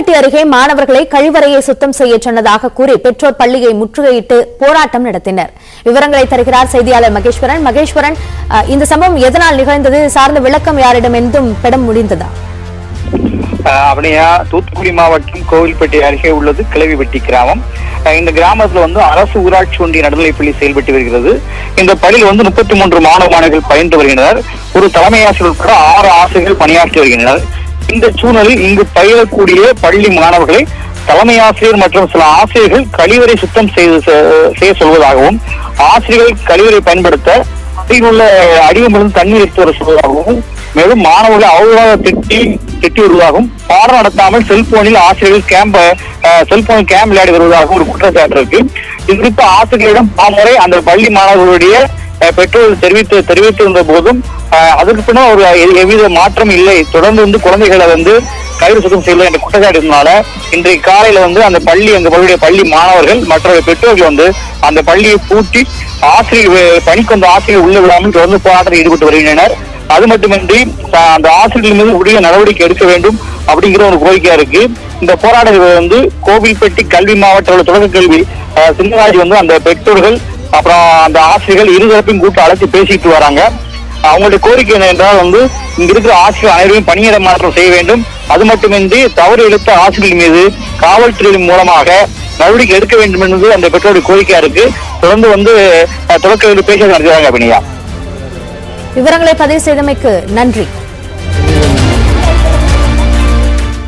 கோவில்பட்டி அருகே மாணவர்களை கழிவறையை சுத்தம் செய்ய சொன்னதாக கூறி பெற்றோர் பள்ளியை முற்றுகையிட்டு போராட்டம் நடத்தினர். விவரங்களை தருகிறார் செய்தியாளர் மகேஸ்வரன். மகேஸ்வரன், இந்த சம்பவம் எதனால் நிகழ்ந்தது? சார்ந்த விளக்கம் யாரிடம் என்றும் பெற முடிந்ததா? அப்படியா, தூத்துக்குடி மாவட்டம் கோவில்பட்டி அருகே உள்ளது கிளவிப்பட்டி கிராமம். இந்த கிராமத்துல அரசு ஊராட்சி ஒன்றிய நடுநிலைப்பள்ளி செயல்பட்டு வருகிறது. இந்த பள்ளியில் 33 மாணவர்கள் பயின்று வருகின்றனர். ஒரு தலைமை ஆசிரியர் உட்பட 6 ஆசிரியர்கள் பணியாற்றி வருகின்றனர். இந்த சூழலில் இங்கு பயிலக்கூடிய பள்ளி மாணவர்களை தலைமை ஆசிரியர் மற்றும் சில ஆசிரியர்கள் கழிவறை சுத்தம் செய்ய சொல்வதாகவும், ஆசிரியர்கள் கழிவறை பயன்படுத்த அதில் உள்ள அடியிலிருந்து தண்ணீர் எடுத்து வர சொல்வதாகவும், மேலும் மாணவர்களை அவர்களாக திட்டி வருவதாகவும், பாடம் நடத்தாமல் செல்போனில் ஆசிரியர்கள் செல்போனில் கேம் விளையாடி வருவதாகவும் ஒரு குற்றச்சாட்டு இருக்கு. இது குறித்து ஆசிரியர்களிடம் பலமுறை அந்த பள்ளி மாணவர்களுடைய பெற்றோர்கள் தெரிவித்திருந்த போதும் அதற்கு பின்னர் ஒரு எவ்வித மாற்றம் இல்லை. தொடர்ந்து குழந்தைகளை கழிவு சுத்தம் செய்யல என்ற குற்றச்சாட்டு இருந்தனால இன்றைய காலையில அந்த பள்ளியுடைய பள்ளி மாணவர்கள் மற்ற பெற்றோர்கள் அந்த பள்ளியை பூட்டி ஆசிரியர் பணிக்கு வந்த ஆசிரியர் உள்ள விடாமல் தொடர்ந்து போராட்டத்தில் ஈடுபட்டு வருகின்றனர். அது மட்டுமின்றி அந்த ஆசிரியர்கள் மீது உரிய நடவடிக்கை எடுக்க வேண்டும் அப்படிங்கிற ஒரு கோரிக்கையா இருக்கு. இந்த போராட்டத்தில் கோவில்பட்டி கல்வி மாவட்ட தொடக்க கல்வி சின்னராஜ் அந்த பெற்றோர்கள் அப்புறம் அந்த ஆசிரியர்கள் இருதரப்பையும் கூட்டு அழைத்து பேசிட்டு வராங்க. அவங்களுடைய கோரிக்கை என்னென்றால் இங்க இருக்கிற ஆசிரியர் அனைவரையும் பணியிட மாற்றம் செய்ய வேண்டும். அது மட்டுமின்றி தவறு இழுத்த ஆசிரியர்கள் மீது காவல்துறையின் மூலமாக நடவடிக்கை எடுக்க வேண்டும் என்பது அந்த பெற்றோருடைய கோரிக்கையா இருக்கு. தொடர்ந்து தொடக்க பேச நடத்துறாங்க. அபினியா, விவரங்களை பதிவு செய்தமைக்கு நன்றி.